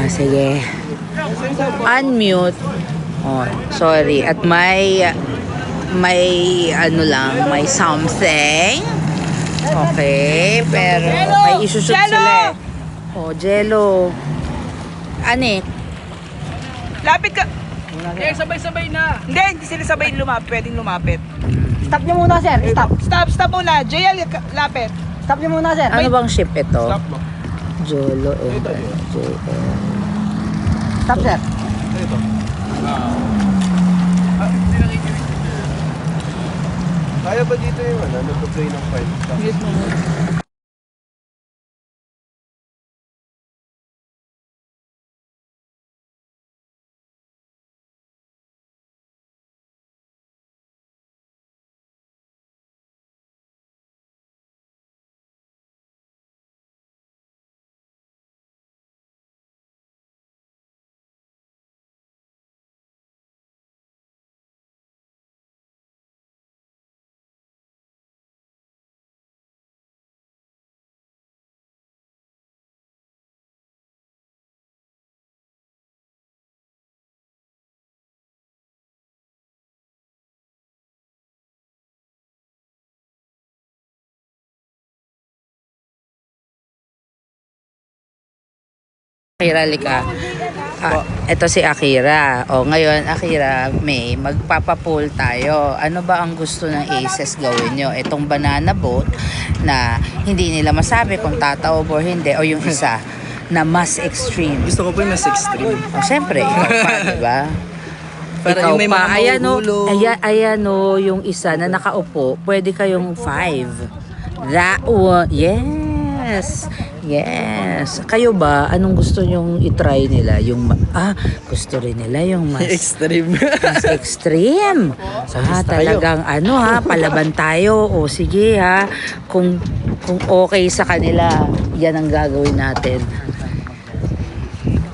Sige. Unmute. Oh, sorry. At may ano lang, may something. Okay, pero may isusot sila eh. Oh, Jello. Ani? Lapit ka. Hindi, sabay-sabay na. Hindi sila sabay pwedeng lumapit. Stop nyo muna, sir. Stop. Stop muna. JL, lapit. Stop nyo muna, sir. Ano bang ship ito? Stop mo. Jolo and JL. Stop, sir. Ito. Kaya ba dito yung nag-play ng file? Yes, ma'am. Akira, lika. Ito si Akira. O, ngayon, Akira, May, magpapapool tayo. Ano ba ang gusto ng Aces gawin nyo? Itong banana boat na hindi nila masabi kung tataob or hindi. O yung isa na mas extreme. Gusto ko po yung mas extreme. O, syempre, ikaw pa, diba? Para Ikaw yung may pa. mga Ayan o, mahuhulog. ayan o, yung isa na nakaupo. Pwede kayong 5. That one. Yes. Yes. Kayo ba, anong gusto nyong itry nila? Yung, gusto rin nila yung mas Extreme. mas extreme. Talagang ano ha, palaban tayo. O sige ha, kung okay sa kanila, yan ang gagawin natin.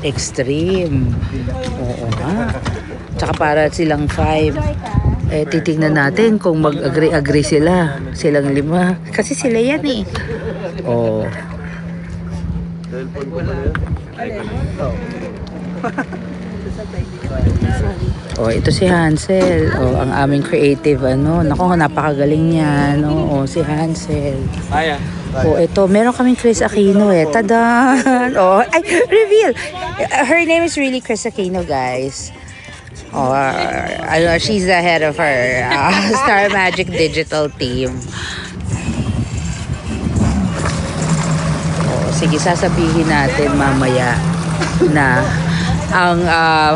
Extreme. Oo nga. Tsaka para silang 5. Titignan natin kung mag-agree sila. Silang 5. Kasi sila yan eh. Oh. Oh, ito si Hansel. Oh, ang aming creative Nako, napakagaling niya. Si Hansel. Oh, ito, meron kaming Chris Aquino eh. Tada! Oh, ay, reveal. Her name is really Chris Aquino, guys. Oh, she's the head of her Star Magic Digital team. Sige, sasabihin natin mamaya na ang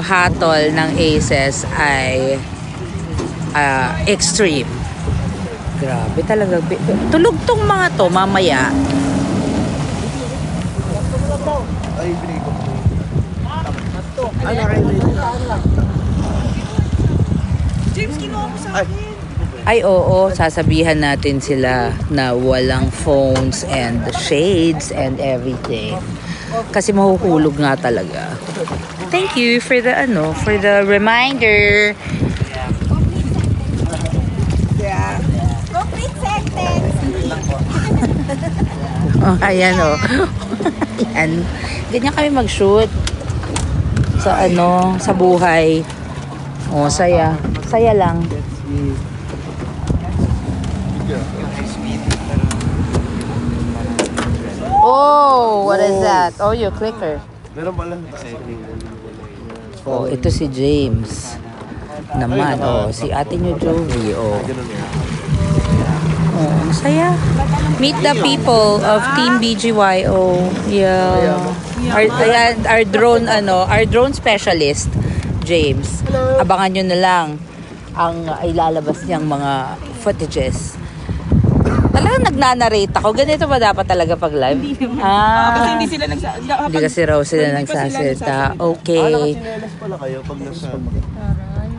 hatol ng Aces ay extreme. Grabe talaga. Tulog tong mga to mamaya. Ay, binigay ko. James, kinuha ko sa akin. Ay, oo, sasabihan natin sila na walang phones and shades and everything. Kasi mahuhulog nga talaga. Thank you for the reminder. Yeah. Complete sentence. Oh, ayan oh. Ayan. Ganyan kami mag-shoot sa sa buhay. Oh, saya. Saya lang. Oh, what is that? Oh, your clicker. Meron pala. Oh, ito si James. Naman, si ate niyo Jovi, Oh, ang saya. Meet the people of Team BGYO. Yeah. Our drone specialist, James. Abangan nyo na lang ang ilalabas niyang mga footages. Talagang nagnanarrate ako. Ganito ba dapat talaga pag live? Kasi hindi sila Hindi kasi raw sila nagsasalita. Okay. Nakachinelas pala kayo pag nasa...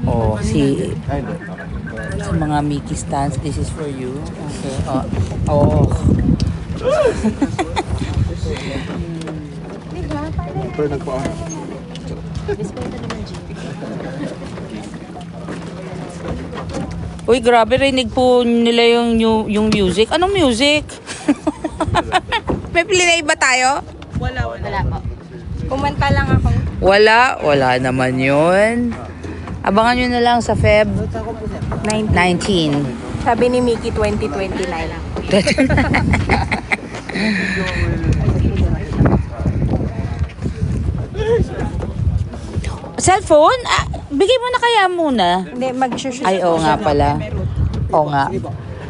Oh, si Ay, no. sa mga Mickey stands, this is for you. Okay. Oh. Pero nagpa... Uy, grabe, rinig po nila yung music. Anong music? May play ba tayo? Wala po. Kumanta lang ako. Wala naman yun. Abangan nyo na lang sa Feb 19. Sabi ni Mickey, 2029 lang. Cellphone? Bigay mo na kaya muna. Hindi, mag-shoot. Ay, oo nga pala. Oo nga.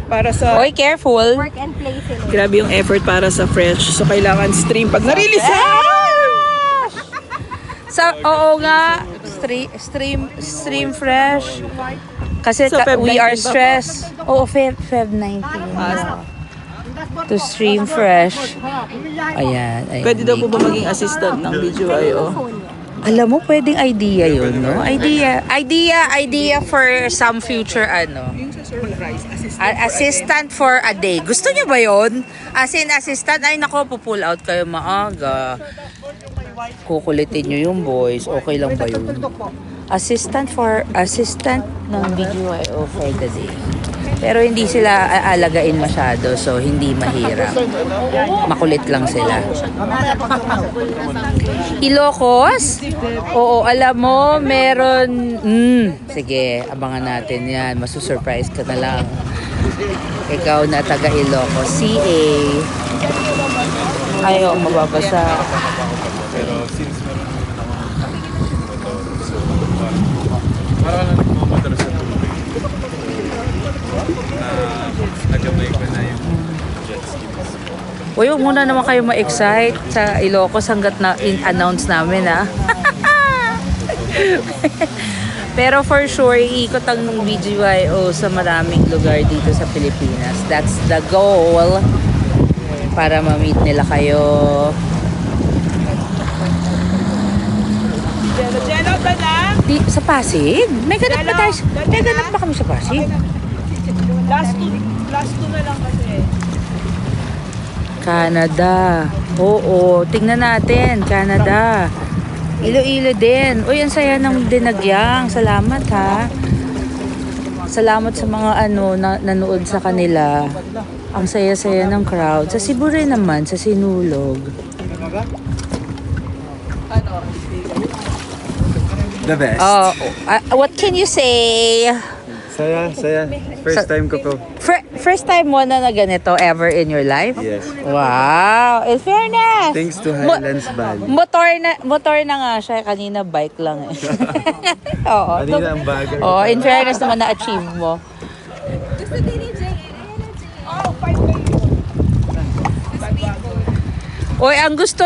Para sa... Oy, careful. Work and play sila. Grabe yung effort para sa Fresh. So, kailangan stream. Pag na-release Oo nga. Stream fresh. Kasi So, Feb we are 19 ba? stressed. Oo, Feb 19. To stream fresh. Ayan. Pwede daw po ba maging assistant ng BGYO? Alam mo, pwedeng idea yun, no? Idea for some future, ano? Assistant for a day. Gusto niyo ba yun? As in, assistant, ay nako, pull out kayo maaga. Kukulitin niyo yung boys. Okay lang ba yun? Assistant ng BGYO for the day. Pero hindi sila aalagain masyado, so hindi mahirap. Makulit lang sila. Ilocos? Oo, alam mo, meron... sige, abangan natin yan. Masusurprise ka na lang. Ikaw na taga Ilocos. CA. Ayaw, mababasa. Pero since meron naman ako parang nagmamadala sa tubig na nagamay ko na yung jet ski. Uy, huwag muna naman kayo ma-excite sa Ilocos hanggat na in-announce namin, ha? Pero for sure, iikot ang BGYO sa maraming lugar dito sa Pilipinas. That's the goal para ma-meet nila kayo. Jello ba na? Sa Pasig? May ganap ba tayo? May ganap ba kami sa Pasig? Last two na lang kasi. Canada. Oo, tingnan natin. Canada. Iloilo din. Uy, ang saya ng dinagyang. Salamat, ha. Salamat sa mga nanood sa kanila. Ang saya-saya ng crowd. Sa Cebu rin naman, sa Sinulog. The best. Oh, what can you say? Saya. First time ko po. First time mo na ganito ever in your life? Yes. Wow! In fairness! Thanks to Highlands Valley. Motor na nga siya. Kanina bike lang eh. Oo. Kanina ang bagay. Oo, in fairness naman na-achieve mo. Gusto din ni Jay. Oy, ang gusto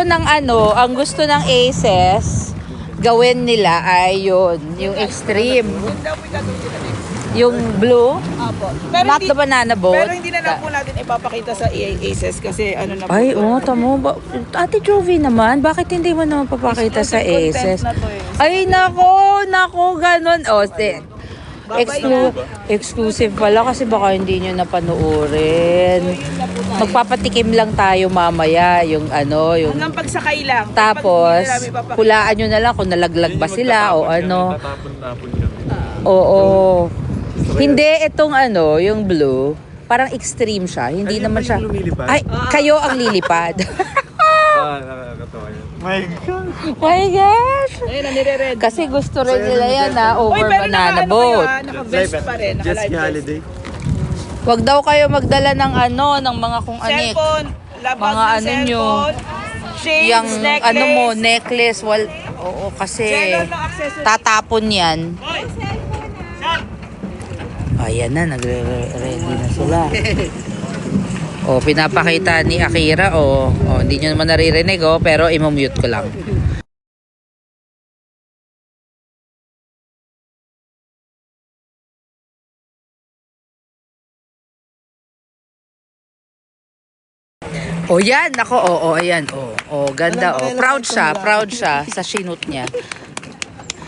ng Aces, gawin nila ay yung extreme. Yung blue, Pero not hindi- the banana boat. Pero hindi na lang po natin ipapakita sa ACES kasi ano na po. Ay, tamo. Ate Jovi naman, bakit hindi mo naman papakita sa Exclusive Aces? content na to eh. Ay, nako, ganun. Exclusive pala kasi baka hindi nyo napanoorin. Magpapatikim lang tayo mamaya yung Hanggang pagsakay lang. tapos Pag hindi na namin ipapakita. hulaan nyo na lang kung nalaglag ba sila o ano. Tatapon-tapon kami. Oo. Hindi itong yung blue, parang extreme siya. Hindi Ay, naman yung siya. lumilipad? Ay, kayo ang lilipad. Nakakatawa yun. My gosh. Ayun, nire-red. Kasi gusto rin nila yan over pero banana naka-ano boat. kayo, naka-vest pa rin. Jet ski Naka-live vest. holiday. Wag daw kayo magdala ng ng mga kung anik. Cellphone, labag Mga ng ano nyo. cellphone, shades, Yung necklace. necklace. Oo, kasi Jello ng accessories. tatapon yan. Ayan na, nagre-ready na sila. Pinapakita ni Akira, hindi nyo naman naririnig, pero imamute ko lang. Yan, ayan, ganda, proud siya sa sinut niya.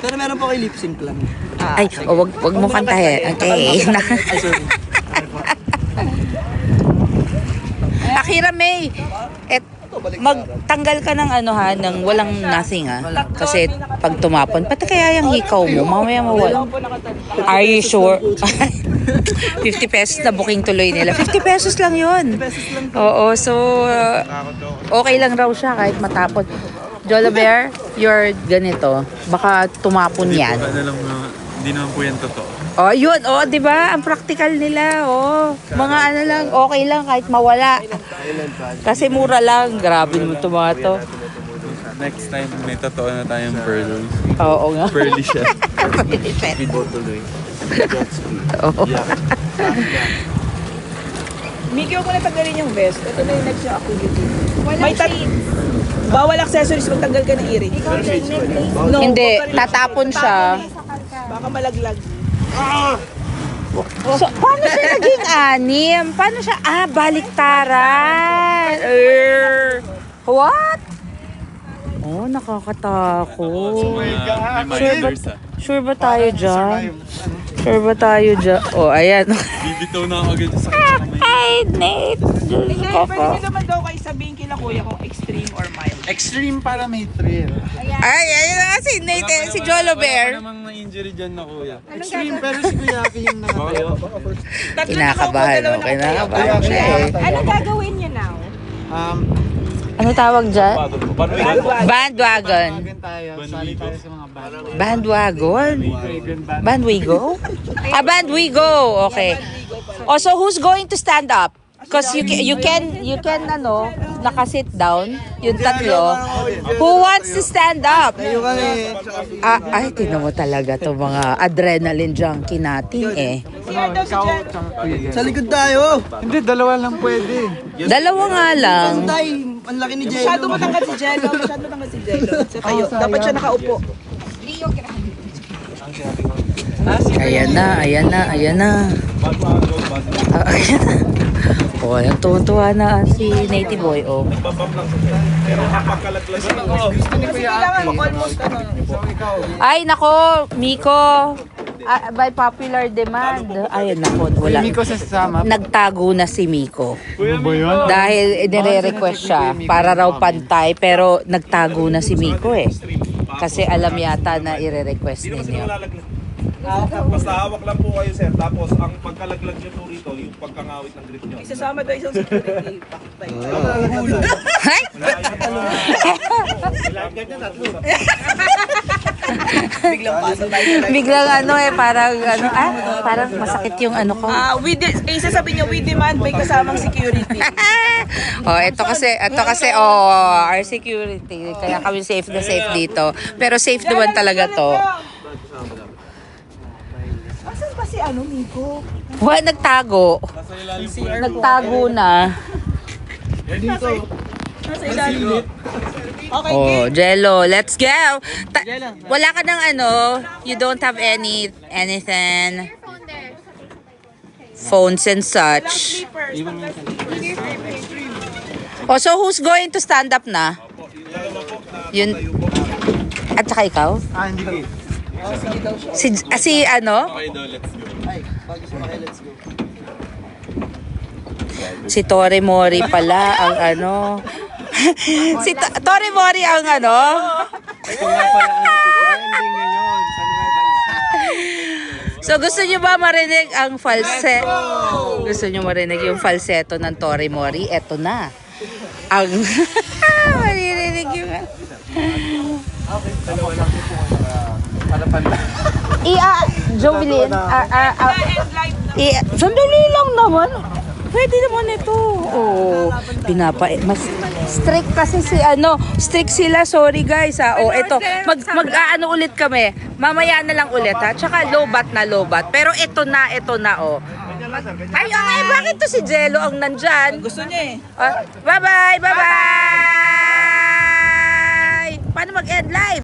Pero meron po kayo lip sync lang. Ay, wag mo kantahin. Okay. Akira May, magtanggal ka ng ng walang nothing Kasi pag tumapon, pati kaya yung hikaw mo, mamaya mawala. Are you sure? 50 pesos na booking tuloy nila. 50 pesos lang yun. Oo, so okay lang raw siya kahit matapon. Jolo Bear, you're ganito. Baka tumapon yan. Ano lang na, hindi naman po yan totoo. Oh, yun. Oh, di ba? Ang practical nila. Oh. Mga ano lang, okay lang kahit mawala. Kasi mura lang. Grabe naman ito mga to. Next time, may totoo na tayong pearl. Oo nga. Pearly siya. Speedboat tuloy. Oo. Miki, huwag mo na tanggalin yung vest. Ito na yung next yung activity. Walang May shades. Bawal accessories pag tanggal ka ng earring. Ikaw din, necklace. No, Hindi, huwag ka rin- tatapon siya. Sakal ka. Baka malaglag. So, paano siya naging anim? Paano siya? Ah, baliktaran. What? Oh, nakakatakot. May Sure ba, minors sure ba tayo dyan? Sure ba tayo dyan? Oh, ayan. Bibitaw na ako agad sa kamay. Ay, Nate. Diyos Hindi, ko pwede po. nyo naman daw kayo sabihin kila kuya kung extreme or mild. Extreme para may thrill. Ay, ayun na nga si Nate, eh, si Jolo Bear. Wala pa namang na-injury dyan na kuya. Extreme pero si Kuya Aki yung nakatayo. Tatlo Kinakabahan, nakaupo, oh. dalawa Kinakabahan siya eh. Ano gagawin niyo now? Ano tawag dyan? Bandwagon. Tawagan tayo. Sali tayo sa mga band. Bandwagon? Bandwigo? Ah, Bandwigo. Okay. Oh, so who's going to stand up? Because you can ano, naka-sit down, yung tatlo. Who wants to stand up? Tayo kami. Ah, ay, tinan mo talaga to mga adrenaline junkie natin eh. Sa likod tayo. Hindi, dalawa lang pwede. Dalawa nga lang. Tay, ang laki ni Jello. Masyado matangkad si Jello. Masyado matangkad si Jello. Sa tayo. Dapat siya nakaupo. Ayan na, ayan na, ayan na. Ah, ayan na. Oh, yung tuwa na si Native Boy, oh. Kasi kailangan almost ano. Ay, nako, Miko. Ah, by popular demand. Ay, nako, wala. Miko sa sasama. Nagtago na si Miko. Ano ba yun? Dahil inire-request siya para raw pantay, pero nagtago na si Miko eh. Kasi alam yata na ire-request ninyo. Basta hawak lang po kayo, sir. Tapos, ang pagkalaglag nyo po rito, yung pagkangawit ng grip nyo. Isasama daw isang security. Pakitay. Hay! Biglang pasok tayo. Biglang ano eh, parang ano, parang masakit yung ano ko. Isasabi niyo, we demand may kasamang security. Oh, ito kasi oh, our security. Kaya kami safe na safe dito. Pero safe naman talaga to. Asan ba si ano, Miko? Wala, nagtago. Nagtago na. Nasa ilalim. Okay, Oh, Jello, let's go. Wala ka ng ano, you don't have anything. Phones and such. Oh, so who's going to stand up na? Yun. At saka ikaw? Hindi ko. Si ano? Okay daw, let's go. Let's go. Si Tore Mori pala ang ano. Si Tore Mori ang ano. Ito nga pala ang trending ngayon sa Nueva Ecija. So gusto nyo ba marinig ang falsetto? Gusto nyo marinig yung falsetto ng Tore Mori? Eto na. Ang maririnig yung Jovelyn, sandali lang naman. Pwede naman ito. Oh, mas strict kasi strict sila. Sorry guys ha. Oh, ito, mag-aano ulit kami. Mamaya na lang ulit ha. Tsaka low bat. Pero ito na oh. Ay, bakit to si Jello ang nandyan? gusto niya eh. Bye-bye! Paano mag-end live?